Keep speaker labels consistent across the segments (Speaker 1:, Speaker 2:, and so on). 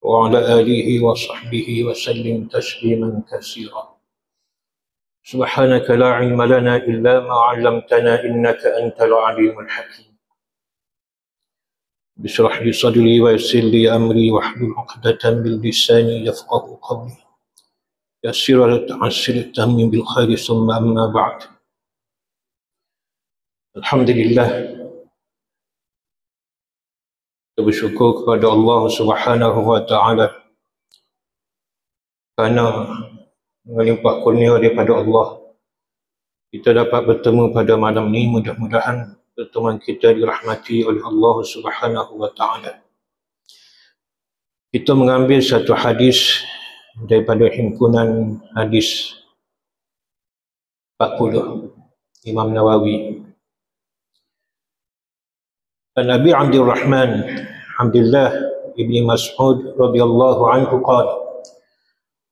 Speaker 1: وعلى آله وصحبه وسلم تسليما كثيرا. سبحانك لا علم لنا إلا ما علمتنا إنك أنت العليم الحكيم. اشرح لي صدري ويسر لي أمري واحلل عقدة من لساني يفقه قولي. يسر ولا تعسر التهم بالخير ثم أما بعد. Alhamdulillah, kita bersyukur kepada Allah Subhanahu wa Ta'ala kerana melimpah kurnia daripada Allah kita dapat bertemu pada malam ini. Mudah-mudahan pertemuan kita dirahmati oleh Allah Subhanahu wa Ta'ala. Kita mengambil satu hadis daripada himpunan hadis 40 Imam Nawawi. An Abi Abdurrahman Abdullah ibn Mas'ud radhiyallahu anhu qala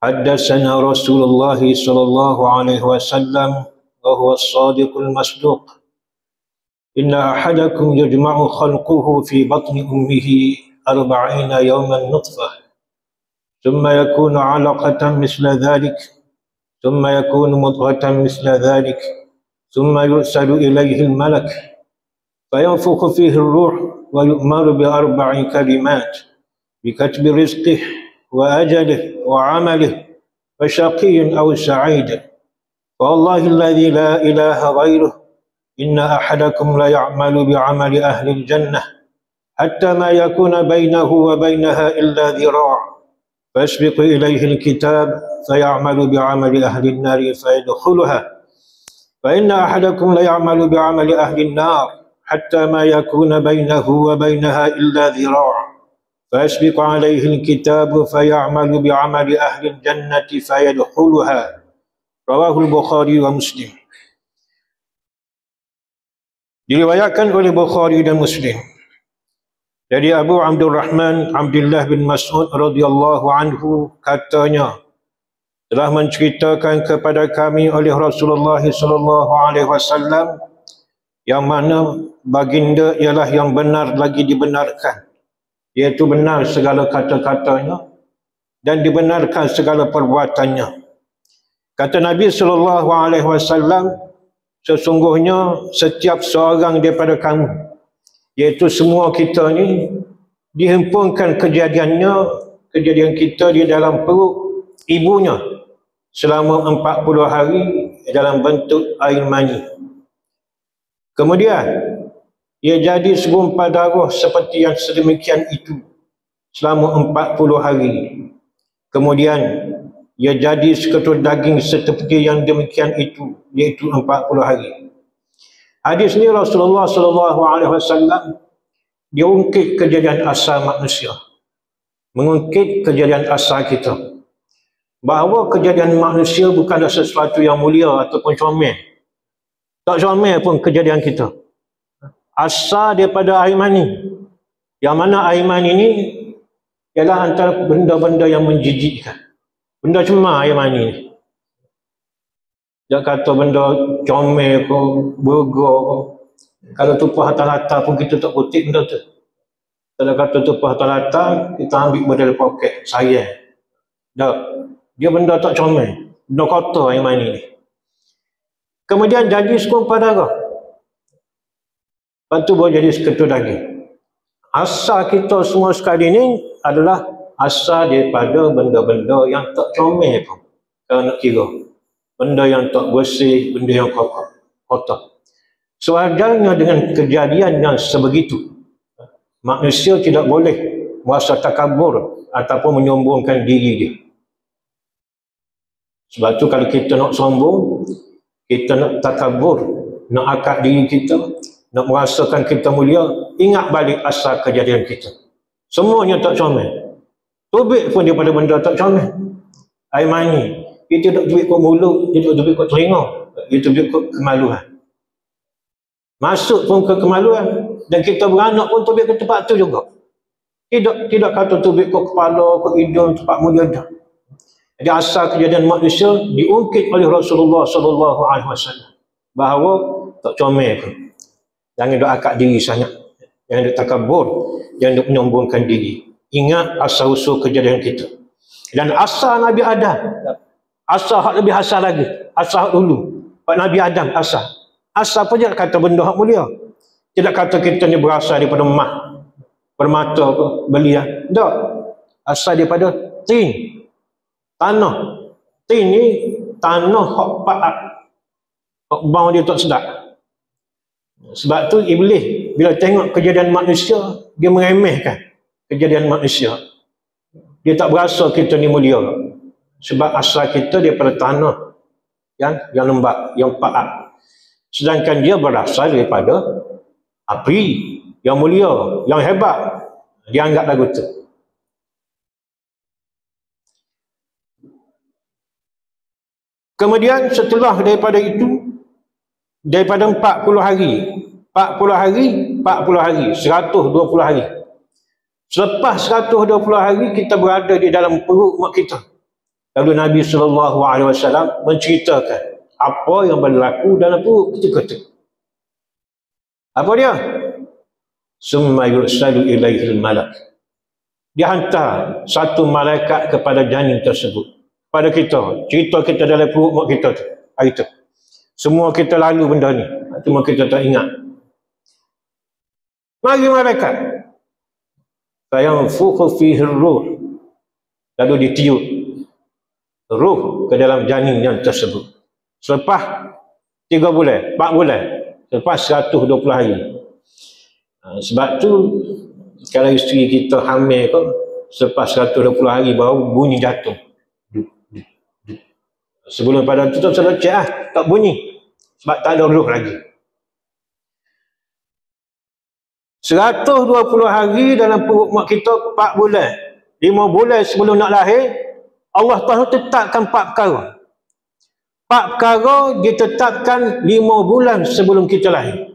Speaker 1: haddatsana Rasulullah sallallahu alaihi wasallam wa huwa as-sadiqul masduq inna ahadakum yajma'u khalquhu fi batni ummihi 40 yawman nutfah thumma yakunu 'alaqatan misla dhalik thumma yakunu mudghatan misla dhalik thumma yursalu ilayhi al-malak فينفخ فيه الروح ويؤمر بأربع كلمات بكتب رزقه وأجله وعمله وشقي أو سعيد والله الذي لا إله غيره إن أحدكم ليعمل بعمل أهل الجنة حتى ما يكون بينه وبينها إلا ذراع فيسبق إليه الكتاب فيعمل بعمل أهل النار فيدخلها فإن أحدكم ليعمل بعمل أهل النار حتى ما يكون بينه وبينها إلا ذراع فيسبق عليه الكتاب فيعمل بعمل أهل الجنة فيدخلها. رواه البخاري ومسلم. Diriwayatkan oleh Bukhari dan Muslim dari Abu Abdurrahman Abdullah bin Mas'ud radhiyallahu anhu, katanya telah menceritakan kepada kami oleh Rasulullah sallallahu alaihi wasallam, yang mana baginda ialah yang benar lagi dibenarkan, iaitu benar segala kata-katanya dan dibenarkan segala perbuatannya. Kata Nabi sallallahu alaihi wasallam, sesungguhnya setiap seorang daripada kamu, iaitu semua kita ni, dihimpunkan kejadian kita di dalam perut ibunya selama 40 hari dalam bentuk air mani. Kemudian ia jadi segumpal darah seperti yang sedemikian itu selama 40 hari. Kemudian ia jadi seketul daging seperti yang demikian itu, iaitu 40 hari. Hadis ini Rasulullah SAW dia ungkit kejadian asal manusia, mengungkit kejadian asal kita, bahawa kejadian manusia bukanlah sesuatu yang mulia ataupun comel. Tak comel pun kejadian kita. Asal daripada air mani. Yang mana air mani ini ialah antara benda-benda yang menjijikkan. Benda cemar air mani ni. Dia kata benda comel ke, burger ke. Kalau tumpah atas-atas pun kita tak kutip benda tu. Kalau kata tumpah atas-atas, kita ambil benda dari poket, sayang. Tak. Dia benda tak comel. Benda kotor air mani ni. Kemudian jadi segumpal darah. Lepas tu baru jadi seketul daging. Asal kita semua sekali ni adalah asal daripada benda-benda yang tak comel pun. Kalau nak kira. Benda yang tak bersih, benda yang kotor. Sewajarnya dengan kejadian yang sebegitu, manusia tidak boleh merasa takabur ataupun menyombongkan diri dia. Sebab tu kalau kita nak sombong, kita nak takabur, nak akad diri kita, nak merasakan kita mulia, ingat balik asal kejadian kita. Semuanya tak comel. Tubik pun daripada benda tak comel. Air mani, dia tidak tubik kot mulut, dia tidak tubik kot telinga, dia tubik kot kemaluan. Masuk pun ke kemaluan, dan kita beranak pun tubik ke tempat tu juga. Tidak kata tubik kot kepala, kot hidung, tempat mulia dah. Jadi asal kejadian manusia diungkit oleh Rasulullah SAW bahawa tak comel pun. Jangan duk akad diri sangat, jangan duk takabur, jangan duk menyombongkan diri. ingat asal-usul kejadian kita. Dan asal Nabi Adam, asal hak lebih asal lagi, asal hak dulu, hak Nabi Adam asal. Asal apa je kata benda hak mulia. Tidak kata kita ni berasal daripada emas, permata ke, belian. Tak. Asal daripada tin, tanah. Tin ni tanah hak paat, hak bau dia tak sedap. Sebab tu Iblis bila tengok kejadian manusia, dia meremehkan kejadian manusia. Dia tak berasa kita ni mulia. Sebab asal kita daripada tanah yang lembab, yang paat. Sedangkan dia berasal daripada api yang mulia, yang hebat. Dia anggap lagu tu. Kemudian setelah daripada itu, daripada 40 hari, 120 hari. Selepas 120 hari kita berada di dalam perut mak kita. Lalu Nabi SAW menceritakan apa yang berlaku dalam perut ketika itu. Apa dia? Summa yursalu ilaihil malak. Dia hantar satu malaikat kepada janin tersebut. Pada kita, cerita kita dalam perut mak kita tu, hari tu. Semua kita lalu benda ni, cuma kita tak ingat. Mari malaikat. Fayanfukhu fihi ruh. Lalu ditiup ruh ke dalam janin yang tersebut. Selepas 3 bulan, 4 bulan, selepas 120 hari. Sebab tu kalau isteri kita hamil ke, selepas 120 hari baru bunyi jatuh. Sebelum pada tu tak cek tak bunyi. Sebab tak ada ruh lagi. 120 hari dalam perut mak kita 4 bulan. 5 bulan sebelum nak lahir, Allah Taala tetapkan 4 perkara. 4 perkara ditetapkan 5 bulan sebelum kita lahir.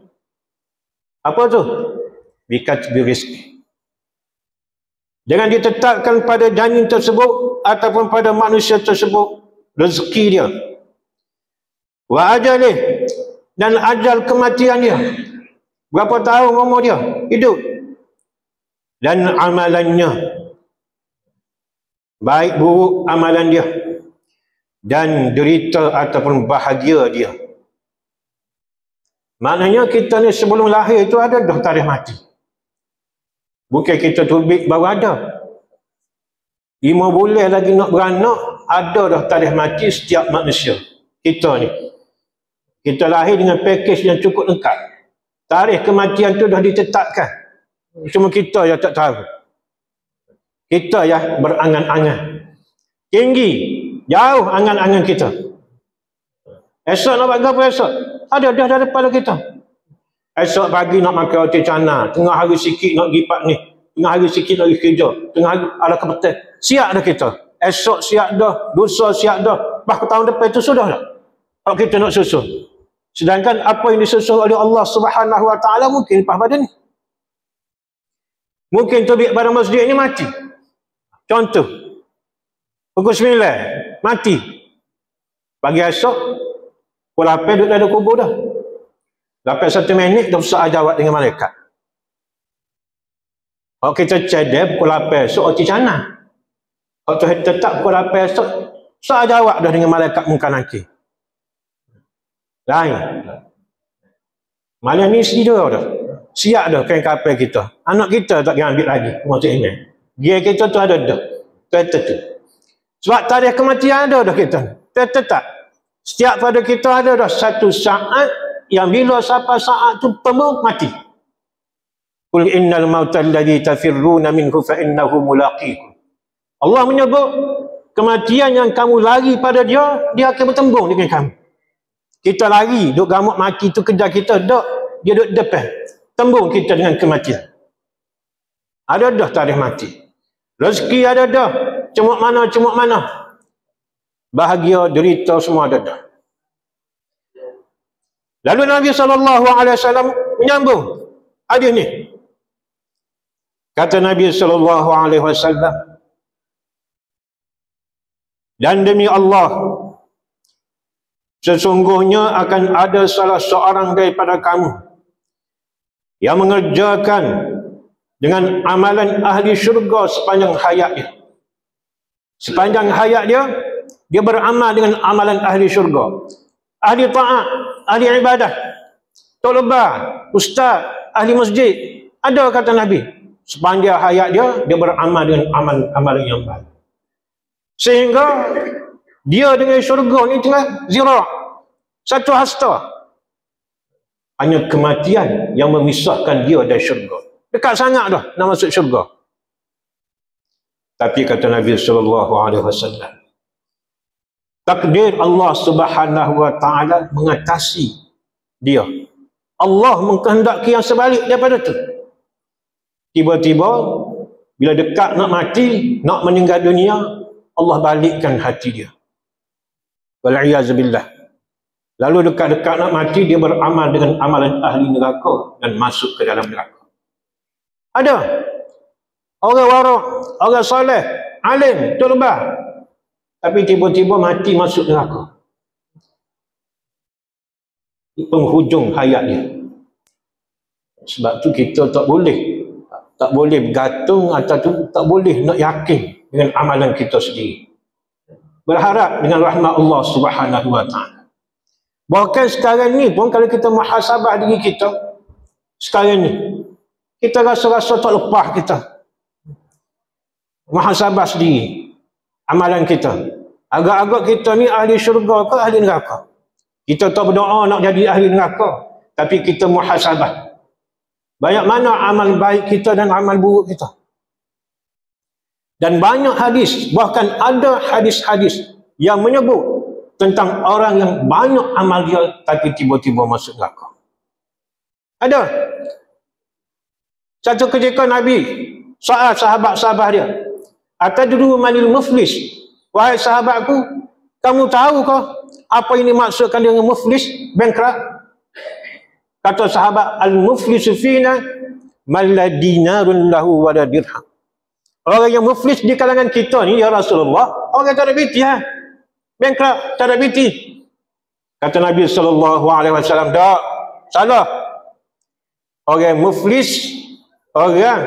Speaker 1: Apa tu? Bikatbi rizki. Jangan ditetapkan pada janin tersebut ataupun pada manusia tersebut rezeki dia. Wa ajalih, dan ajal kematian dia. Berapa tahun umur dia hidup. Dan amalannya. Baik buruk amalan dia. Dan derita ataupun bahagia dia. Maknanya kita ni sebelum lahir itu ada dah tarikh mati. Bukan kita tubik baru ada. 5 bulan lagi nak beranak, ada dah tarikh mati setiap manusia. Kita ni. Kita lahir dengan pakej yang cukup lengkap. Tarikh kematian tu dah ditetapkan. Cuma kita yang tak tahu. Kita yang berangan-angan. Tinggi, jauh angan-angan kita. Esok nak buat apa esok? Ada dah daripada kita. Esok pagi nak makan roti canai, tengah hari sikit nak pergi pak ni, tengah hari sikit nak pergi kerja, tengah hari ada kebetulan. Siap dah kita. Esok siap dah, lusa siap dah, bahkan tahun depan itu sudah dah. Kalau kita nak susun. Sedangkan apa yang disusun oleh Allah Subhanahu Wa Taala mungkin lepas pada ni. Mungkin tubik pada masjid ni mati. Contoh. Pukul 9 mati. Pagi esok pukul 8 duduk dalam kubur dah. 8 1 minit dah usah jawab dengan malaikat. Kalau kita cedek pukul 8 esok roti canai. Kalau tetap pukul 8 esok usah jawab dah dengan malaikat muka nakir. Lain. Malam ni sedia dah. Siap dah kain kapal kita. Anak kita tak kena ambil lagi. Masuk email. Dia kita tu ada dah. Kata tu. Sebab tarikh kematian ada dah kita. Tetap. Setiap pada kita ada dah satu saat yang bila sampai saat tu temu mati. Qul innal mauta alladhi tafirruna minhu fa innahu mulaqikum. Allah menyebut kematian yang kamu lari pada dia, dia akan bertembung dengan kamu. Kita lari, duk gamuk mati tu kejar kita, duk dia duk depan. Tembung kita dengan kematian. Ada dah tarikh mati. Rezeki ada dah. Cemuk mana. Bahagia, derita semua ada dah. Lalu Nabi SAW menyambung hadis ni. Kata Nabi SAW, dan demi Allah, sesungguhnya akan ada salah seorang daripada kamu yang mengerjakan dengan amalan ahli syurga sepanjang hayat dia. Sepanjang hayat dia, dia beramal dengan amalan ahli syurga. Ahli ta'at, ahli ibadah, tolebah, ustaz, ahli masjid. Ada kata Nabi, sepanjang hayat dia, dia beramal dengan amalan yang baik. Sehingga dia dengan syurga ni tengah zira', satu hasta. Hanya kematian yang memisahkan dia dari syurga. Dekat sangat dah nak masuk syurga. Tapi kata Nabi SAW, takdir Allah Subhanahu wa taala mengatasi dia. Allah mengkehendaki yang sebalik daripada tu. Tiba-tiba bila dekat nak mati, nak meninggal dunia, Allah balikkan hati dia. Wal'iyazubillah. Lalu dekat-dekat nak mati, dia beramal dengan amalan ahli neraka dan masuk ke dalam neraka. Ada orang warak, orang soleh, alim, tolebah, tapi tiba-tiba mati masuk neraka. Penghujung hayat dia. Sebab tu kita tak boleh bergantung atau tak boleh nak yakin dengan amalan kita sendiri. Berharap dengan rahmat Allah Subhanahu wa taala. Bahkan sekarang ni pun kalau kita muhasabah diri kita, sekarang ni kita rasa-rasa tak lepas kita muhasabah sendiri amalan kita. Agak-agak kita ni ahli syurga ke ahli neraka? Kita tak berdoa nak jadi ahli neraka, tapi kita muhasabah. Banyak mana amal baik kita dan amal buruk kita. Dan banyak hadis, bahkan ada hadis-hadis yang menyebut tentang orang yang banyak amal dia tapi tiba-tiba masuk neraka. Ada. Satu ketika Nabi soal sahabat-sahabat dia, atadru manil muflis? Wahai sahabatku, kamu tahu ke apa ini maksudkan dengan muflis, bankrupt? Kata sahabat, al-muflisu fina man la dinarun lahu wa la dirham. Orang yang muflis di kalangan kita ni, ya Rasulullah, orang tak ada biti, bankrupt, tak ada biti. Kata Nabi SAW, tak, salah. Orang muflis, orang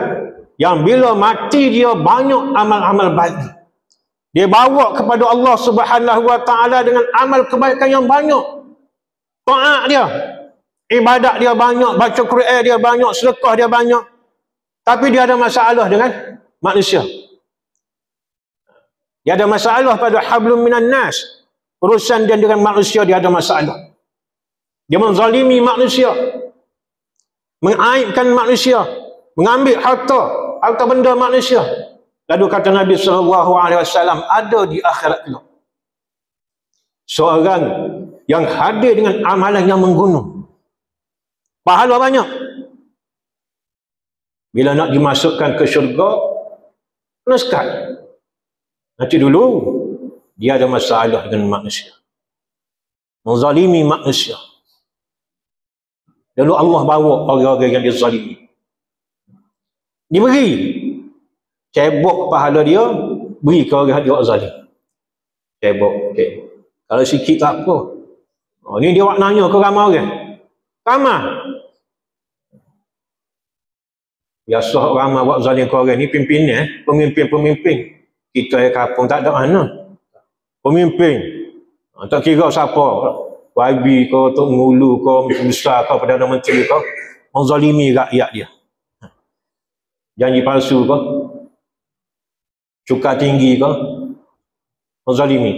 Speaker 1: yang bila mati dia banyak amal-amal baik. Dia bawa kepada Allah Subhanahu wa taala dengan amal kebaikan yang banyak. Taat dia, ibadat dia banyak, baca Quran dia banyak, sedekah dia banyak. Tapi dia ada masalah dengan manusia. Dia ada masalah pada hablum minan nas. Urusan dia dengan manusia, dia ada masalah. Dia menzalimi manusia, mengaibkan manusia, mengambil harta benda manusia. Lalu kata Nabi SAW, ada di akhirat kelak seorang yang hadir dengan amalan yang menggunung, pahala banyak. Bila nak dimasukkan ke syurga, kena sekat. Nanti dulu dia ada masalah dengan manusia, menzalimi manusia. Lalu Allah bawa orang-orang yang dizalimi, diberi cebok pahala dia, beri ke orang dia zalim. Cebok. Kalau sikit tak apa. Ni dia buat nanya ke ramai orang. Ramai. Biasa ramai buat zalim ke orang ni pimpinan, pemimpin. Kita yang kampung tak ada mana. Pemimpin. Tak kira siapa. YB ke, Tok Ngulu ke, Menteri Besar ke, Perdana Menteri ke, menzalimi rakyat dia. Janji palsu ke, cukai tinggi ke, menzalimi.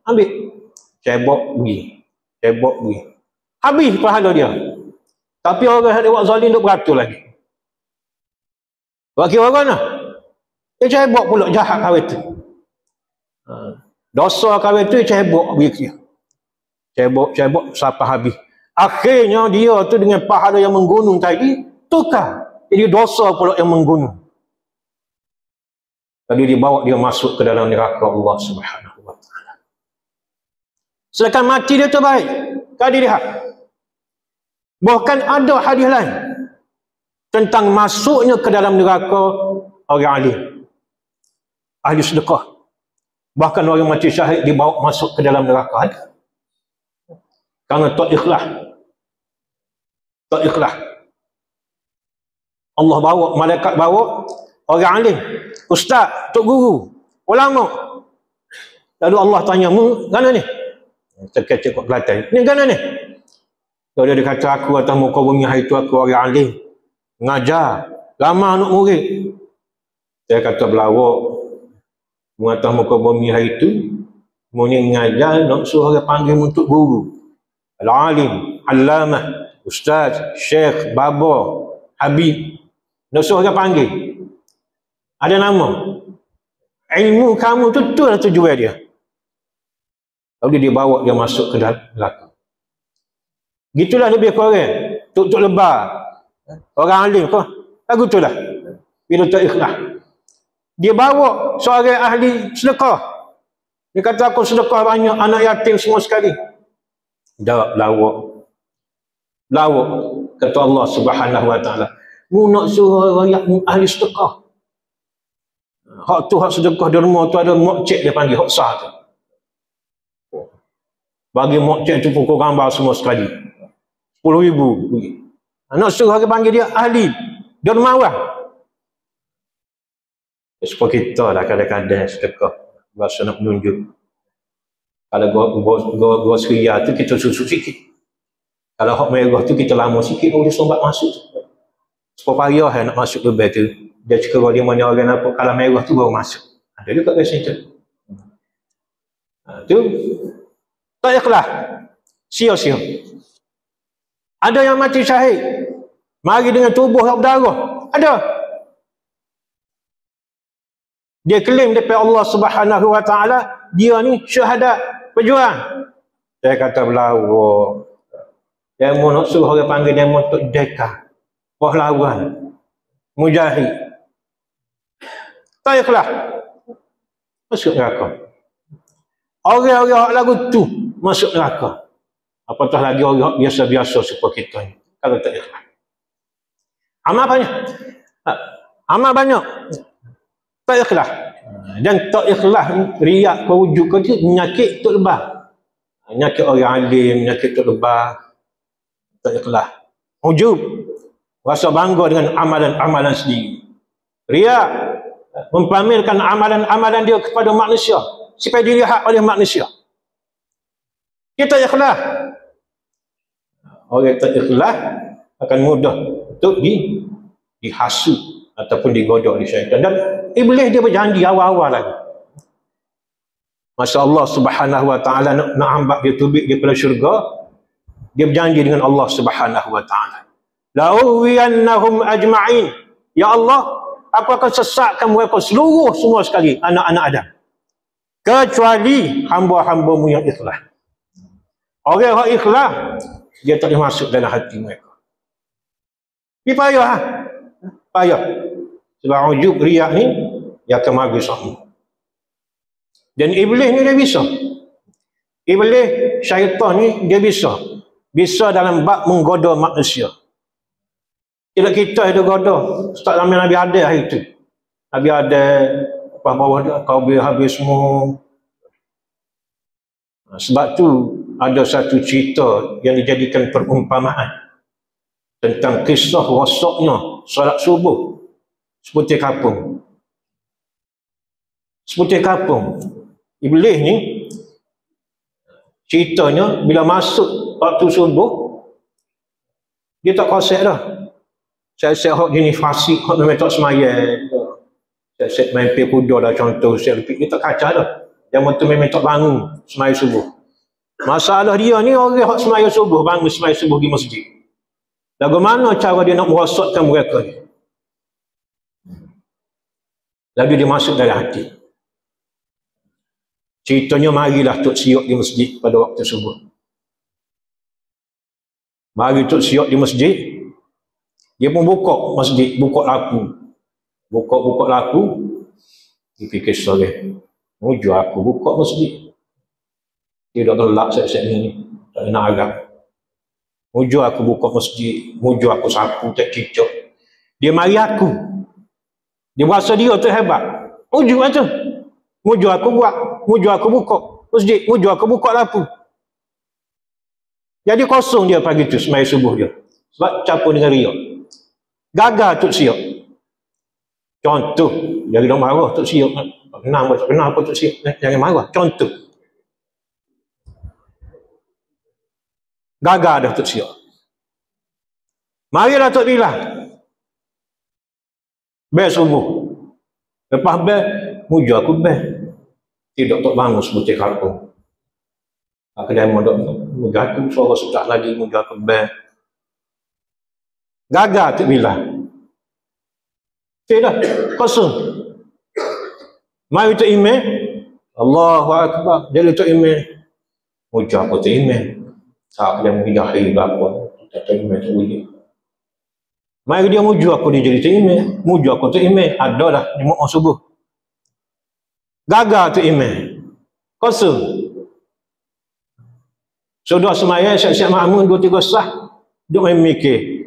Speaker 1: Ambil. Cebok beri. Habis pahala dia. Tapi orang yang buat zalim duk beratur lagi. Buat kira orang lah. Dia cebok pula jahat kawin tu. Dosa kawin tu cebok beri dia. Cebok sampai habis. Akhirnya dia tu dengan pahala yang menggunung tadi, tukar. Jadi dosa pula yang menggunung. Lalu dibawa dia masuk ke dalam neraka Allah Subhanahu wa taala. Sedangkan mati dia tu baik. Kau dilihat. Bahkan ada hadis lain tentang masuknya ke dalam neraka orang alim, ahli sedekah. Bahkan orang mati syahid dibawa masuk ke dalam neraka. Karena tak ikhlas. Allah bawa, malaikat bawa orang alim, ustaz, tok guru, ulama. Lalu Allah tanya, mu mana ni? Terkecek kat Kelantan. Ni mana ni? Lalu dia kata, aku atas muka bumi hari tu aku orang alim. Ngajar. Lama anak murid. Saya kata berlawak. Mu atas muka bumi hari tu, mu ni ngajar, nak suruh orang panggil untuk guru. Al-alim, allamah, ustaz, syekh, baba, habib. Nak suruh orang panggil. Ada nama. Ilmu kamu tu lah tujuan dia. Lalu dia bawa dia masuk ke dalam neraka. Gitulah lebih kurang. Tok lebar. Orang alim kau. Lagu tu lah. Bila tak ikhlas. Dia bawa seorang ahli sedekah. Dia kata aku sedekah banyak anak yatim semua sekali. Dah lawak. Lawak. Kata Allah Subhanahu Wa Taala. Mu nak suruh rakyat ahli sedekah. Hak tu hak sedekah derma tu ada mak cik dia panggil hak sah tu. Bagi mak cik tu pukul gambar semua sekali. 10,000. Nak suruh orang panggil dia ahli dermawan. Sebab kita lah kadang-kadang sedekah rasa nak menunjuk. Kalau gua seria tu kita susu sikit. Kalau hak merah tu kita lama sikit boleh sombat masuk. Sebab payah nak masuk ke bed tu. Dia cakap dia mana orang apa, kalau merah tu baru masuk. Ada juga biasa itu. Tu tak ikhlas. Sia-sia. Ada yang mati syahid. Mari dengan tubuh yang berdarah. Ada. Dia klaim daripada Allah Subhanahu Wa Taala, dia ni syahadat, pejuang. Saya kata berlawa. Dia mau nak suruh orang panggil dia untuk dekah. Pahlawan. Mujahid. Tak ikhlas. Masuk neraka. Orang-orang lagu tu masuk neraka. Apatah lagi orang biasa-biasa seperti kita ni. Kalau tak ikhlas. Amal banyak. Amal banyak. Tak ikhlas. Dan tak ikhlas riak berwujud ke dia, penyakit tu lebah. Penyakit orang alim, penyakit tu lebah. Tak ikhlas. Ujub. Rasa bangga dengan amalan-amalan sendiri. Riak. Mempamerkan amalan-amalan dia kepada manusia supaya dilihat oleh manusia. Kita ikhlas. Orang tak ikhlas akan mudah untuk dihasut ataupun digodok oleh syaitan. Dan iblis dia berjanji awal-awal lagi. Masa Allah Subhanahu Wa Taala nak hambat dia tubik daripada syurga, dia berjanji dengan Allah Subhanahu Wa Taala. La'uwiyannahum ajma'in. Ya Allah, aku akan sesatkan mereka seluruh semua sekali, anak-anak Adam. Kecuali hamba-hambamu yang ikhlas. Orang yang ikhlas, dia tak boleh masuk dalam hati mereka. Ini payah. Payah. Sebab ujub riak ni, dia akan mari sama. Dan iblis ni dia bisa. Iblis, syaitan ni dia bisa. Bisa dalam bab menggoda manusia. Tidak kita itu goda. Ustaz zaman Nabi ada hari itu. Nabi ada apa bawah dia, kau habis semua. Sebab tu ada satu cerita yang dijadikan perumpamaan tentang kisah rosaknya solat subuh seperti kapung. Seperti kapung. Iblis ni ceritanya bila masuk waktu subuh dia tak kosek dah. Saya hok jenis fasik, hok memang tak semaya. Saya main pil kuda lah contoh, saya repeat, dia tak kacau dah. Yang tu memang tak bangun semaya subuh. Masalah dia ni orang hok semaya subuh, bangun semaya subuh di masjid. Bagaimana cara dia nak merosakkan mereka ni? Lalu dia masuk dalam hati. Ceritanya marilah Tok Siok di masjid pada waktu subuh. Mari Tok Siok di masjid. Dia pun buka masjid, buka laku. Buka laku. Dia fikir sorry. Mujuk aku buka masjid. Dia dah gelap set-set ni. Tak nak agak. Mujuk aku buka masjid. Mujuk aku sapu, tak cicak. Dia mari aku. Dia berasa dia tu hebat. Mujuk macam. Mujuk aku buat. Mujuk aku buka masjid. Mujuk aku buka laku. Jadi kosong dia pagi tu semai subuh dia. Sebab campur dengan riak. Gagal Tok Siok. Contoh, jangan marah Tok Siok. Kenapa Tok Siok? Jangan marah. Contoh. Gagal dah Tok Siok. Marilah Tok Bila. Bel subuh. Lepas bel, muja aku bel. Tidak Tok bangun sebutir kampung. Kedai modok muja aku, suara sedak lagi, muja aku bel. Gagal Tok Bila. Tidak, kosong. Mari Tok Imeh. Allahu Akbar. Jadi Tok Imeh. Muja aku Tok Imeh. Tak ada mengidahi apa. Tok Imeh Tok Imeh. Mari dia muju aku dia jadi Tok Imeh. Muju aku Tok Imeh. Ada dah di mu'ah subuh. Gagal Tok Imeh. Kosong. Saudara semaya siap-siap makmum 2-3 sah. Duk main mikir.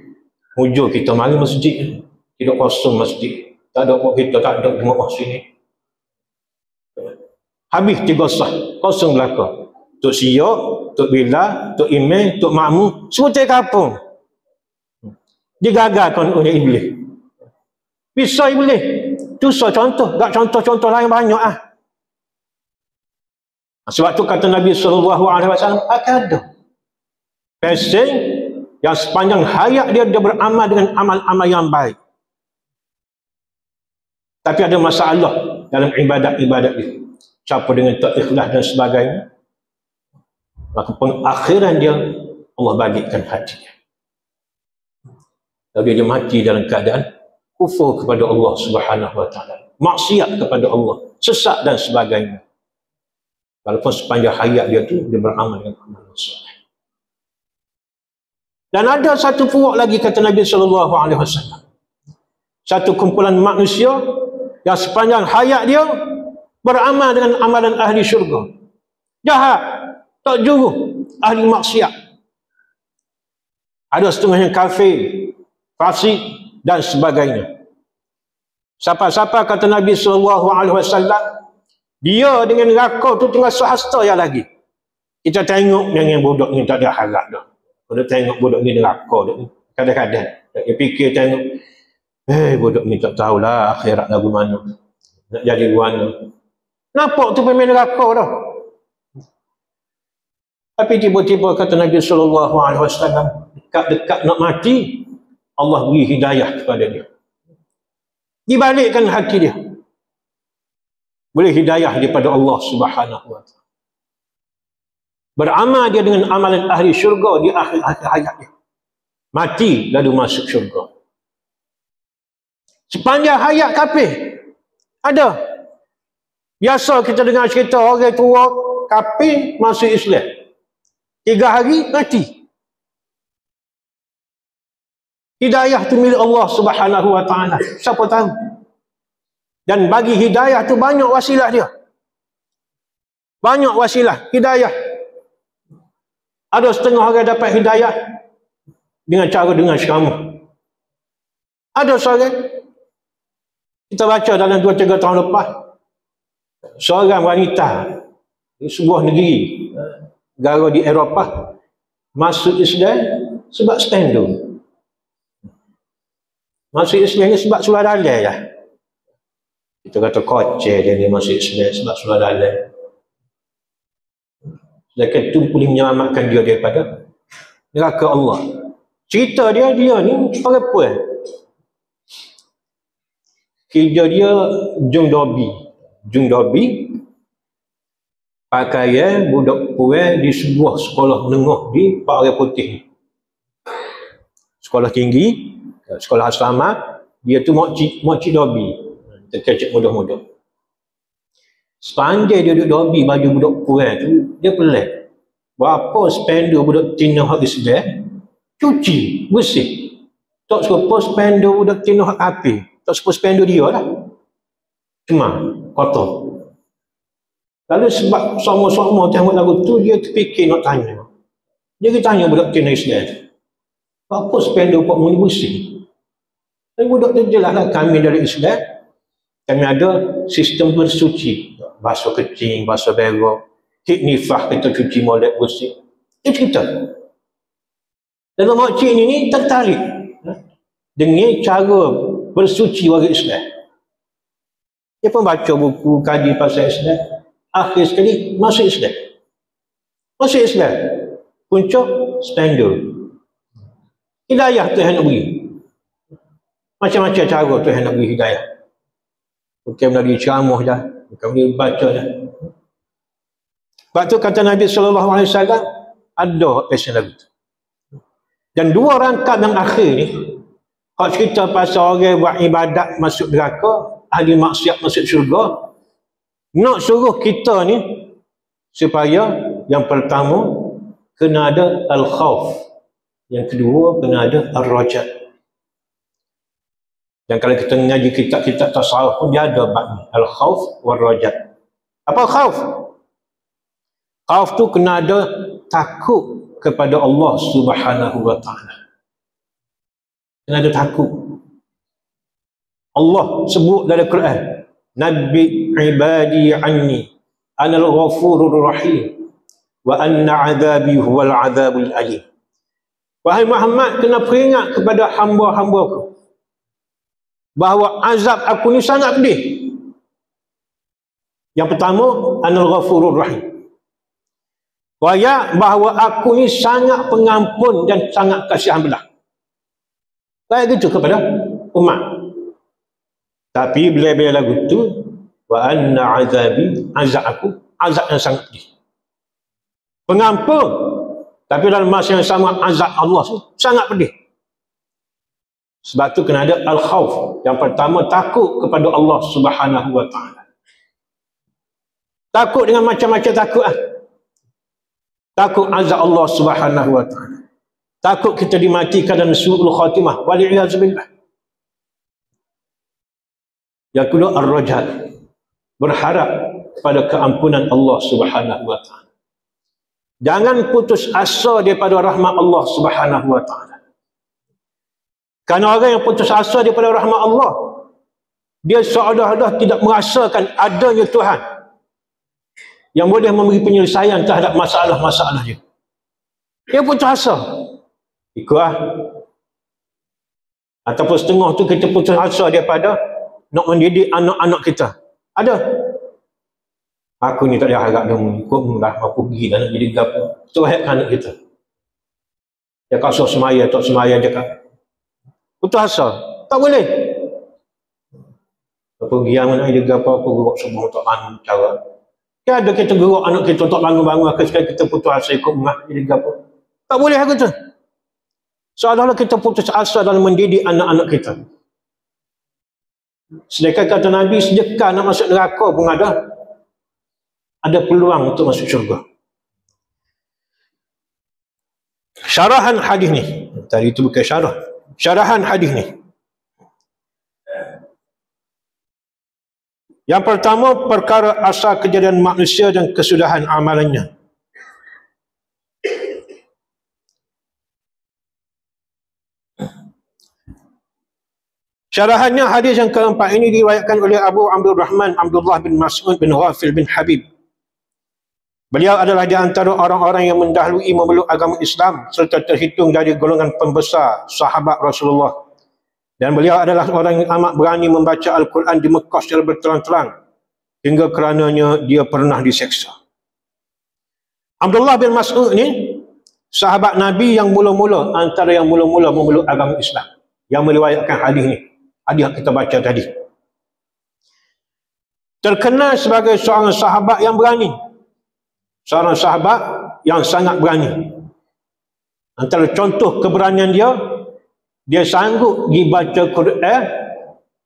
Speaker 1: Muju kita mari masjid. Tidak kosong masjid. Tak ada kok kita tak ada di mu'ah sini. Habis 3 sah. Kosong belakang. Tok Siok, Tok Bila, Tok Imeh, Tok Makmum. Sebutir kampung. Digagalkan oleh Iblis. Bisa Iblis. Itu contoh. Tak contoh-contoh lain banyak ah. Sebab tu kata Nabi SAW akan ada pesen yang sepanjang hayat dia beramal dengan amal-amal yang baik. Tapi ada masalah dalam ibadat-ibadat dia. Siapa dengan tak ikhlas dan sebagainya, maka pengakhiran dia Allah balikkan hati dia. Lalu dia mati dalam keadaan kufur kepada Allah Subhanahu wa taala, maksiat kepada Allah, sesat dan sebagainya. Walaupun sepanjang hayat dia tu dia beramal dengan amal soleh. Dan ada satu puak lagi kata Nabi SAW. Satu kumpulan manusia yang sepanjang hayat dia beramal dengan amalan ahli syurga. Jahat, tak juru, ahli maksiat. Ada setengah yang kafir, fasik dan sebagainya. Siapa-siapa kata Nabi SAW, dia dengan neraka tu tengah sehasta ya lagi. Kita tengok dengan budak ni tak ada harap dah. Kalau tengok budak ni neraka dah. Kadang-kadang dia fikir tengok, budak ni tak tahulah akhirat lagu mana. Nak jadi mana. Nampak tu pemain neraka dah. Tapi tiba-tiba kata Nabi SAW, dekat-dekat nak mati, Allah beri hidayah kepada dia. Dibalikkan hati dia. Boleh hidayah daripada Allah Subhanahu wa taala. Beramal dia dengan amalan ahli syurga di akhir-akhir hayat dia. Mati lalu masuk syurga. Sepanjang hayat kafir ada. Biasa kita dengar cerita orang tua kafir masuk Islam. 3 hari mati. Hidayah tu milik Allah Subhanahu wa taala. Siapa tahu? Dan bagi hidayah tu banyak wasilah dia. Banyak wasilah hidayah. Ada setengah orang dapat hidayah dengan cara dengar ceramah. Ada seorang, kita baca dalam 2-3 tahun lepas, seorang wanita di sebuah negeri, negara di Eropah, masuk Islam sebab spanduk. Masuk Islam ni sebab surat dalil lah. Kita kata kocek dia masuk Islam sebab surat dalil. Sedangkan itu boleh menyelamatkan dia daripada neraka Allah. Cerita dia ni perempuan. Kerja dia jung dobi. Pakaian budak perempuan di sebuah sekolah menengah di Parai Putih. Sekolah tinggi, sekolah asrama, dia tu makcik dobi. Terkecek mudah-mudah. Sepanjang dia duduk dobi baju budak perempuan tu, dia pelik. Berapa spanduk budak tina hak Islam, cuci, bersih. Tak serupa spanduk budak tina hak kafir. Tak serupa spanduk dia lah. Cuma kotor. Lalu sebab sama-sama tengok lagu tu, dia terfikir nak tanya. Dia tanya budak tina Islam, apa spanduk buat muni bersih? Dan budak tu jelas lah, kami dari Islam, kami ada sistem bersuci. Basuh kecing, basuh berok, hik nifah kita cuci molek bersih. Itu cerita. Dan makcik ni tertarik. dengan cara bersuci warga Islam. Dia pun baca buku kaji pasal Islam. Akhir sekali masuk Islam. Masuk Islam. Puncak standard. Hidayah Tuhan nak beri. Macam-macam cara Tuhan nak beri hidayah. Bukan melalui ceramah dah. Bukan melalui baca dah. Sebab tu kata Nabi SAW, ada pasal lagu tu. Dan dua rangkap yang akhir ni, kalau cerita pasal orang buat ibadat masuk neraka, ahli maksiat masuk syurga, nak suruh kita ni supaya yang pertama kena ada al-khawf, yang kedua kena ada ar-raja. Dan kalau kita mengaji kitab-kitab tasawuf pun dia ada bab ni, al-khawf wal-raja. Apa khawf? Khawf tu kena ada takut kepada Allah Subhanahu wa ta'ala. Kena ada takut. Allah sebut dalam Quran, Nabi ibadi anni anal ghafurur rahim wa anna azabi huwal azabul alim. Wahai Muhammad, kena peringat kepada hamba-hambaku bahawa azab aku ni sangat pedih. Yang pertama, anal ghafurur rahim. Waya bahawa aku ni sangat pengampun dan sangat kasihan belah. Kayak gitu kepada umat. Tapi bila-bila lagu tu, wa anna azabi, azab aku, azab yang sangat pedih. Pengampun, tapi dalam masa yang sama azab Allah tu sangat pedih. Sebab tu kena ada al-khawf. Yang pertama, takut kepada Allah Subhanahu wa ta'ala. Takut dengan macam-macam takut lah. Takut azab Allah Subhanahu wa ta'ala. Takut kita dimatikan dalam su'ul khatimah. Wali'iyahzubillah. Yang kedua, ar-rajal. Berharap kepada keampunan Allah Subhanahu wa ta'ala. Jangan putus asa daripada rahmat Allah Subhanahu wa ta'ala. Kerana orang yang putus asa daripada rahmat Allah, dia seolah-olah tidak merasakan adanya Tuhan yang boleh memberi penyelesaian terhadap masalah-masalah dia. Dia putus asa. Ikutlah. Ataupun setengah tu kita putus asa daripada nak mendidik anak-anak kita. Ada. Aku ni tak ada harap dia ikut lah, aku pergi dan nak jadi gapo. Tuhan anak kita. Dia kasar semaya, tak semaya dia kan. Putus asa. Tak boleh. Apa pergi yang mana dia gapo, aku gerak semua tak anu cara. Kan ada kita gerak anak kita tak bangun-bangun, sekali kita putus asa ikut rumah jadi gapo. Tak boleh aku tu. Seolah-olah kita putus asa dalam mendidik anak-anak kita. Sedekah kata Nabi, sedekah nak masuk neraka pun ada peluang untuk masuk syurga. Syarahan hadis ni. Tadi itu bukan syarah. Syarahan hadis ni. Yang pertama, perkara asal kejadian manusia dan kesudahan amalannya. Syarahannya, hadis yang keempat ini diriwayatkan oleh Abu Abdurrahman Abdullah bin Mas'ud bin Ghafil bin Habib. Beliau adalah di antara orang-orang yang mendahului memeluk agama Islam serta terhitung dari golongan pembesar sahabat Rasulullah. Dan beliau adalah orang yang amat berani membaca Al-Quran di Mekah secara berterang-terang hingga kerananya dia pernah diseksa. Abdullah bin Mas'ud ni sahabat Nabi yang mula-mula, antara yang mula-mula memeluk agama Islam, yang meriwayatkan hadis ni. Hadis yang kita baca tadi. Terkenal sebagai seorang sahabat yang berani. Seorang sahabat yang sangat berani. Antara contoh keberanian dia sanggup dibaca Quran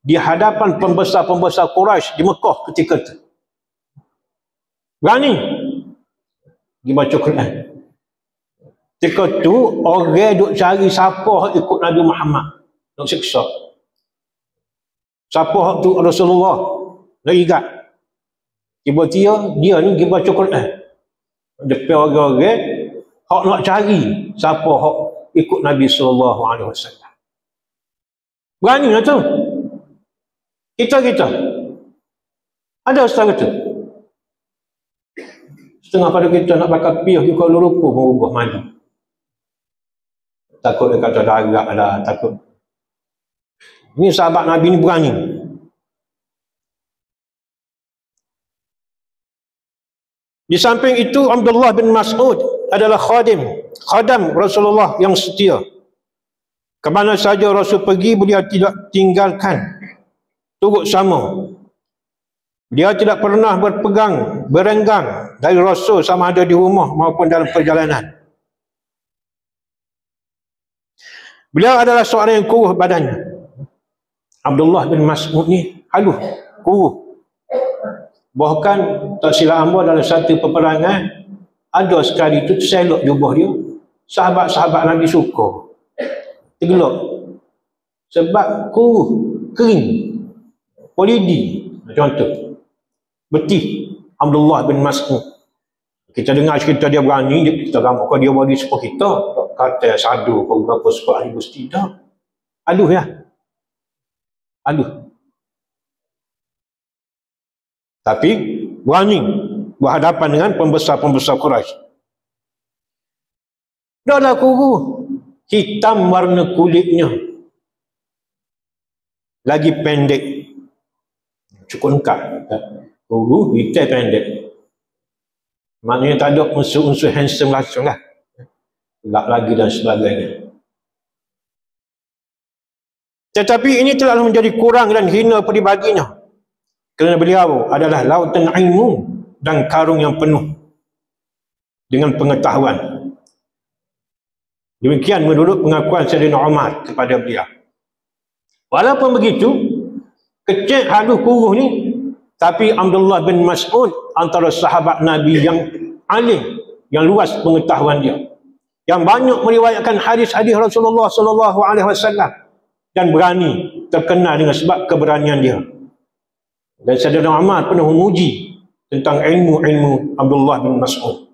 Speaker 1: di hadapan pembesar-pembesar Quraisy di Mekah ketika itu. Berani dibaca Quran. Ketika itu orang duk cari siapa ikut Nabi Muhammad nak siksa. Siapa tu Rasulullah nak ingat. Tiba-tiba dia ni pergi baca Quran. Depan orang-orang hak nak cari siapa hak ikut Nabi SAW. Berani lah tu. Kita ada setengah tu. Setengah pada kita nak bakar piah di Kuala Lumpur merubah maju. Takut dia kata darat lah, takut. Ini sahabat Nabi ni berani. Di samping itu Abdullah bin Mas'ud adalah khadam Rasulullah yang setia. Kemana saja Rasul pergi, beliau tidak tinggalkan, turut sama. Dia tidak pernah berenggang dari Rasul sama ada di rumah maupun dalam perjalanan. Beliau adalah seorang yang kuruh badannya. Abdullah bin Mas'ud ni halus, kuruh. Bahkan tak silap hamba dalam satu peperangan, ada sekali tu terselok jubah dia. Sahabat-sahabat Nabi suka. Tergelak. Sebab kuruh, kering, polidi. Contoh. Betih Abdullah bin Mas'ud. Kita dengar cerita dia berani, kita ramai. Kalau dia bagi support kita, kata sadu, kau berapa support ahli gusti. Tak. Aduh ya. Aduh. Tapi berani berhadapan dengan pembesar-pembesar Quraisy. Dah lah kuruh. Hitam warna kulitnya. Lagi pendek. Cukup lengkap. Kuruh, hitam pendek. Maknanya tak ada unsur-unsur handsome langsung lah. Lak lagi dan sebagainya. Tetapi ini telah menjadi kurang dan hina peribaginya. Kerana beliau adalah lautan ilmu dan karung yang penuh dengan pengetahuan. Demikian menurut pengakuan Sayyidina Umar kepada beliau. Walaupun begitu, kecil halus kuruh ni, tapi Abdullah bin Mas'ud antara sahabat Nabi yang alim, yang luas pengetahuan dia, yang banyak meriwayatkan hadis-hadis Rasulullah SAW dan berani, terkenal dengan sebab keberanian dia. Dan Sayyidina Umar pernah memuji tentang ilmu-ilmu Abdullah bin Mas'ud.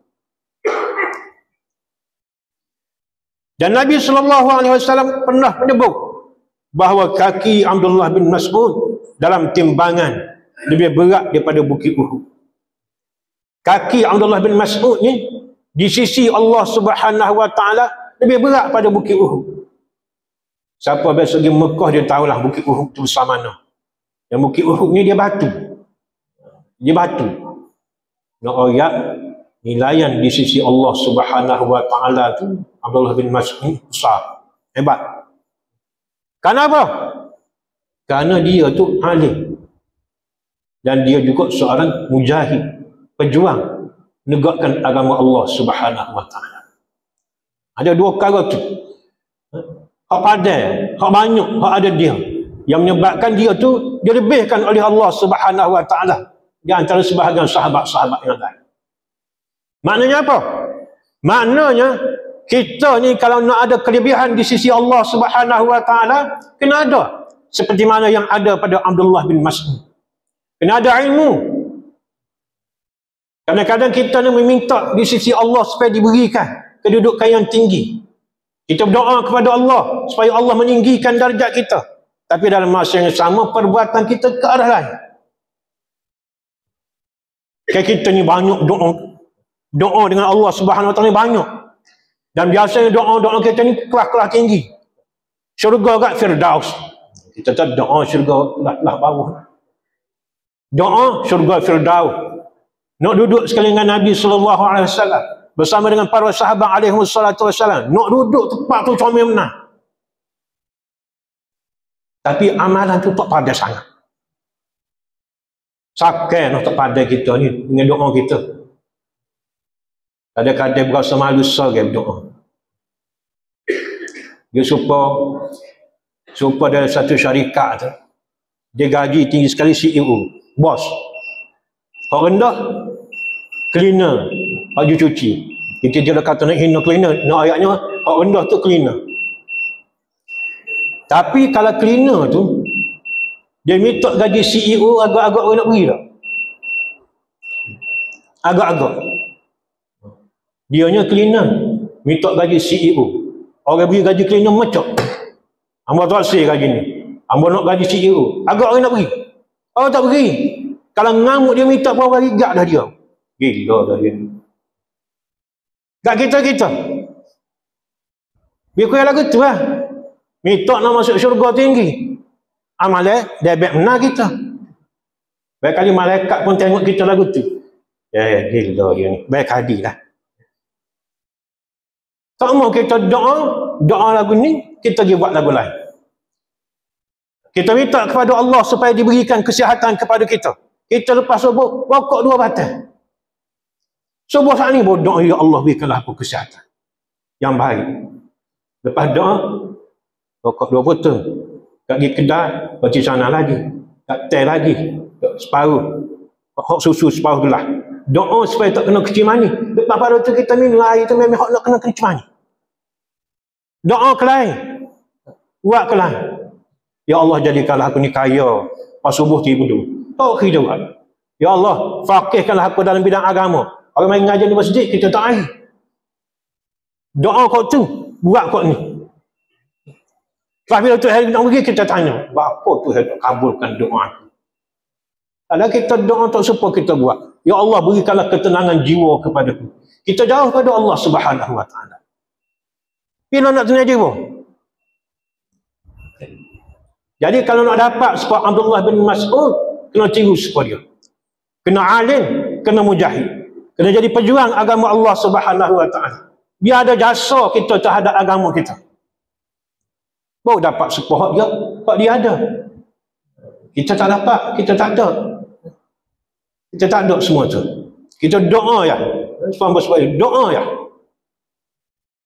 Speaker 1: Dan Nabi SAW pernah menyebut bahawa kaki Abdullah bin Mas'ud dalam timbangan lebih berat daripada bukit Uhud. Kaki Abdullah bin Mas'ud ni di sisi Allah Subhanahu Wa Taala lebih berat pada bukit Uhud. Siapa biasa pergi Mekah dia tahulah bukit Uhud tu besar mana. Yang bukit Uhud ni dia batu. Dia batu. Nak ayat nilaian di sisi Allah Subhanahu Wa Taala tu Abdullah bin Mas'ud besar, hebat. Kenapa? Kerana dia tu alim. Dan dia juga seorang mujahid, pejuang menegakkan agama Allah Subhanahu Wa Taala. Ada dua perkara tu. Hak pandai, hak banyak, hak ada dia. Yang menyebabkan dia tu dilebihkan oleh Allah Subhanahu Wa Taala di antara sebahagian sahabat-sahabat yang lain. Maknanya apa? Maknanya kita ni kalau nak ada kelebihan di sisi Allah Subhanahu Wa Taala, kena ada seperti mana yang ada pada Abdullah bin Mas'ud. Kena ada ilmu. Kadang-kadang kita ni meminta di sisi Allah supaya diberikan kedudukan yang tinggi. Kita berdoa kepada Allah supaya Allah meninggikan darjat kita. Tapi dalam masa yang sama perbuatan kita ke arah lain. Kayak kita ni banyak doa dengan Allah Subhanahu Wa Taala banyak. Dan biasanya doa-doa kita ni kelas-kelas tinggi. Syurga kat Firdaus. Kita tak doa syurga lah bawah. Doa syurga Firdaus. Nak duduk sekali dengan Nabi SAW bersama dengan para sahabat alaihissalam. Nak duduk tempat tu comel menang. Tapi amalan tu tak padat sangat. Sakai nak tak padat kita ni dengan doa kita. Kadang-kadang berasa malu seorang berdoa. Dia supaya dalam satu syarikat tu, dia gaji tinggi sekali CEO, bos. Hak rendah, cleaner, baju cuci. Kita tidak kata nak hina cleaner, nak ayatnya, hak rendah tu cleaner. Tapi kalau cleaner tu, dia minta gaji CEO agak-agak orang nak beri tak? Agak-agak. Dianya cleaner, minta gaji CEO. Orang beri gaji cleaner macam. Hamba tak say gaji ni. Hamba nak gaji CEO. Agak orang nak beri. Orang tak beri. Kalau ngamuk dia minta berapa kali, gak dah dia. Gila dah dia. Gak kita-kita. Biar kau lagu tu lah. Minta nak masuk syurga tinggi. Amal dia baik benar kita. Baik kali malaikat pun tengok kita lagu tu. Gila dia ni. Baik hadi lah. Tak mau kita doa lagu ni, kita pergi buat lagu lain. Kita minta kepada Allah supaya diberikan kesihatan kepada kita. Kita lepas subuh, rokok 2 batang. Subuh saat ni berdoa, ya Allah berikanlah aku kesihatan yang baik. Lepas doa, rokok 2 potong. Kat pergi kedai, baca sana lagi. Kat teh lagi. Separuh. Hok susu separuh gelas. Doa supaya tak kena kecil mani. Lepas pada tu kita minum air tu memang hok nak kena kecil mani. Doa ke lain. Buat ke lain. Ya Allah jadikanlah aku ni kaya. Pas subuh tiba dulu. Tak jawab. Ya Allah, faqihkanlah aku dalam bidang agama. Orang main ngajar di masjid, kita tak air. Doa kau tu, buat kau ni. Lepas bila Tuhan nak pergi, kita tanya, apa Tuhan nak kabulkan doa aku? Kalau kita doa tak serupa kita buat. Ya Allah, berikanlah ketenangan jiwa kepadaku. Kita jauh pada Allah Subhanahu Wa Taala. Bila nak tenang jiwa? Jadi kalau nak dapat sebab Abdullah bin Mas'ud, kena tiru sebab dia. Kena alim, kena mujahid. Kena jadi pejuang agama Allah Subhanahu Wa Taala. Biar ada jasa kita terhadap agama kita. Baru dapat sepuluh dia, hak dia ada. Kita tak dapat, kita tak ada. Kita tak ada semua tu. Kita doa ya. Sebab doa ya.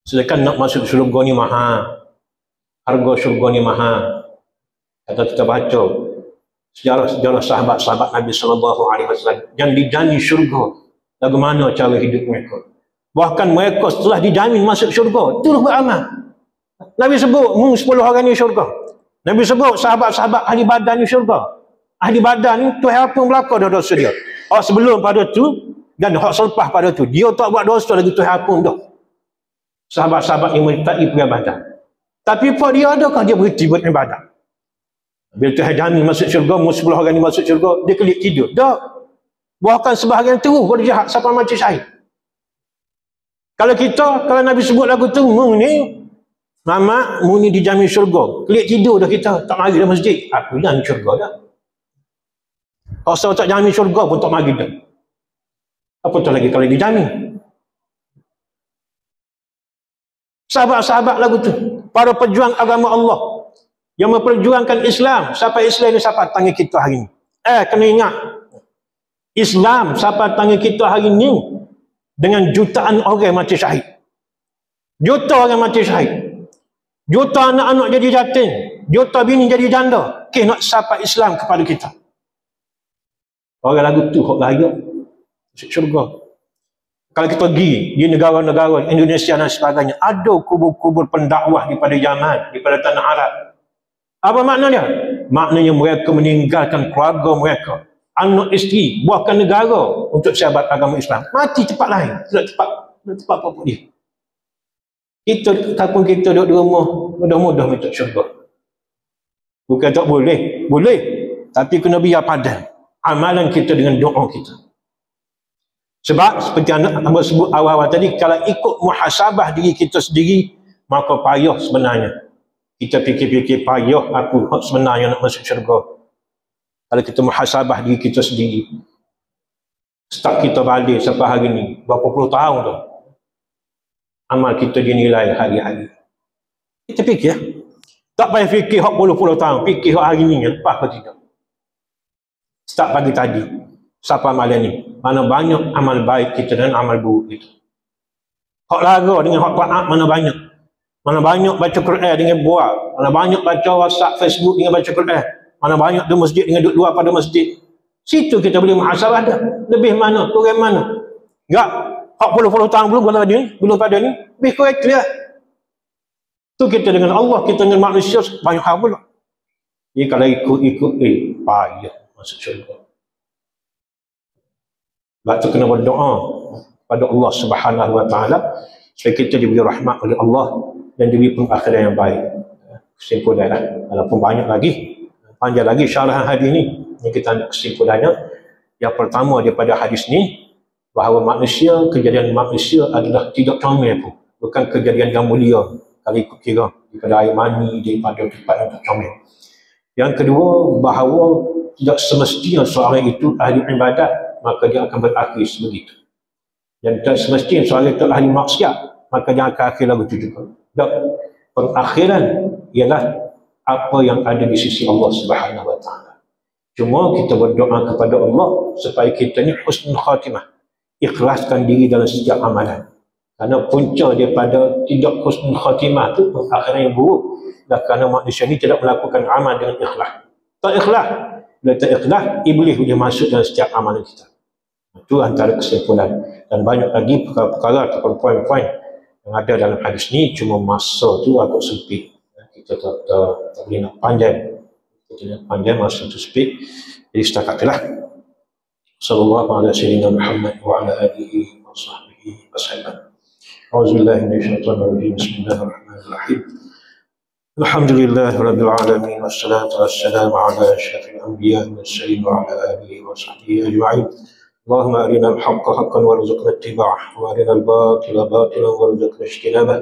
Speaker 1: Sedangkan nak masuk syurga ni mahal. Harga syurga ni mahal. Kata kita baca sejarah sahabat-sahabat Nabi SAW yang dijanji syurga. Bagaimana cara hidup mereka. Bahkan mereka setelah dijamin masuk syurga, terus beramal. Nabi sebut 10 orang ni syurga. Nabi sebut sahabat-sahabat ahli Badar ni syurga. Ahli Badar ni Tuhan pun belaka dah dosa dia. Sebelum pada tu dan hak selepas pada tu, dia tak buat dosa lagi, Tuhan pun dah. Sahabat-sahabat yang menyertai perang Badar. Tapi apa dia adakah dia berhenti buat ibadat? Bila Tuhan jamin masuk syurga, 10 orang ni masuk syurga, dia kelik tidur. Tak. Bahkan sebahagian terus pada jahat sampai mati syahid. Kalau Nabi sebut lagu tu, Mama, ni dijamin syurga. Kelik tidur dah kita, tak mari dah masjid. Aku jamin syurga dah. Kalau tak jamin syurga pun tak mari dah. Apa tu lagi kalau dijamin? Sahabat-sahabat lagu tu, para pejuang agama Allah yang memperjuangkan Islam. Siapa Islam ni siapa tangan kita hari ni? Kena ingat, Islam siapa tangan kita hari ni dengan jutaan orang mati syahid. Juta orang mati syahid. Juta anak-anak jadi jatin. Juta bini jadi janda. Nak siapa Islam kepada kita? Orang lagu tu hok layak masuk syurga. Kalau kita pergi di negara-negara Indonesia dan sebagainya, ada kubur-kubur pendakwah daripada Yaman, daripada tanah Arab. Apa maknanya? Maknanya mereka meninggalkan keluarga mereka, anak isteri, buahkan negara untuk sahabat agama Islam. Mati tempat lain, tidak tempat apa dia. Kita kampung kita duduk di rumah, mudah-mudah minta syurga. Bukan tak boleh, boleh, tapi kena biar padan amalan kita dengan doa kita. Sebab seperti anda sebut awal-awal tadi, kalau ikut muhasabah diri kita sendiri, maka payah sebenarnya. Kita fikir-fikir payah aku sebenarnya nak masuk syurga. Kalau kita muhasabah diri kita sendiri, start kita balik sampai hari ni, berapa puluh tahun tu, amal kita dinilai hari-hari. Kita fikir, tak payah fikir hak puluh-puluh tahun, fikir hak hari ni, lepas ke tidak. Start pagi tadi, siapa malam ni, mana banyak amal baik kita dan amal buruk kita. Hak lara dengan hak taat mana banyak. Mana banyak baca Quran dengan buat. Mana banyak baca WhatsApp, Facebook dengan baca Quran. Mana banyak di masjid dengan duduk luar pada masjid. Situ kita boleh muhasabah dah. Lebih mana, kurang mana. Enggak, hak puluh-puluh tahun belum pada ni, lebih korek dia. Tu kita dengan Allah, kita dengan manusia, banyak hal pula. Jadi kalau ikut, payah masuk syurga. Sebab tu kena berdoa pada Allah Subhanahu Wa Taala supaya kita diberi rahmat oleh Allah dan diberi pengakhiran yang baik. Kesimpulannya, walaupun banyak lagi, panjang lagi syarahan hadis ni, yang kita nak kesimpulannya. Yang pertama daripada hadis ni, bahawa kejadian manusia adalah tidak comel pun, bukan kejadian yang mulia kalau ikut kira daripada air mani, daripada tempat yang tak comel. Yang kedua, bahawa tidak semestinya seorang itu ahli ibadat, maka dia akan berakhir sebegitu. Dan tidak semestinya seorang itu ahli maksiat, maka dia akan akhir begitu juga. Dan pengakhiran ialah apa yang ada di sisi Allah Subhanahu wa taala. Cuma kita berdoa kepada Allah supaya kita ni husnul khatimah, ikhlaskan diri dalam setiap amalan. Karena punca daripada tidak husnul khatimah tu pengakhiran yang buruk, dan kerana manusia ni tidak melakukan amal dengan ikhlas. Tak ikhlas, bila tak ikhlas, iblis boleh masuk dalam setiap amalan kita. Itu antara kesimpulan. Dan banyak lagi perkara-perkara ataupun poin-poin yang ada dalam hadis ni, cuma masa tu agak sempit. Kita tak boleh nak panjang. Kita nak panjang, masa tu sempit. Jadi setakat itulah. Sallallahu alaihi wa Muhammad wa ala alihi wa sahbihi wa sallam. Auzubillahi minasyaitonir rajim. Bismillahirrahmanirrahim. Alhamdulillah rabbil alamin wassalatu wassalamu ala asyrafil anbiya'i wal mursalin wa ala alihi wa sahbihi ajma'in. اللهم أرنا الحق حقا وارزقنا اتباعه وأرنا الباطل باطلا وارزقنا اجتنابه.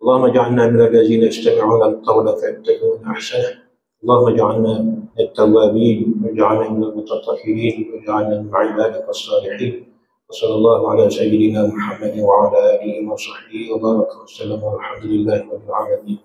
Speaker 1: اللهم اجعلنا من الذين يستمعون القول فيتبعون أحسنه. اللهم اجعلنا من التوابين واجعلنا من المتطهرين واجعلنا من عبادك الصالحين. وصلى الله على سيدنا محمد وعلى آله وصحبه وبارك وسلم والحمد لله رب العالمين.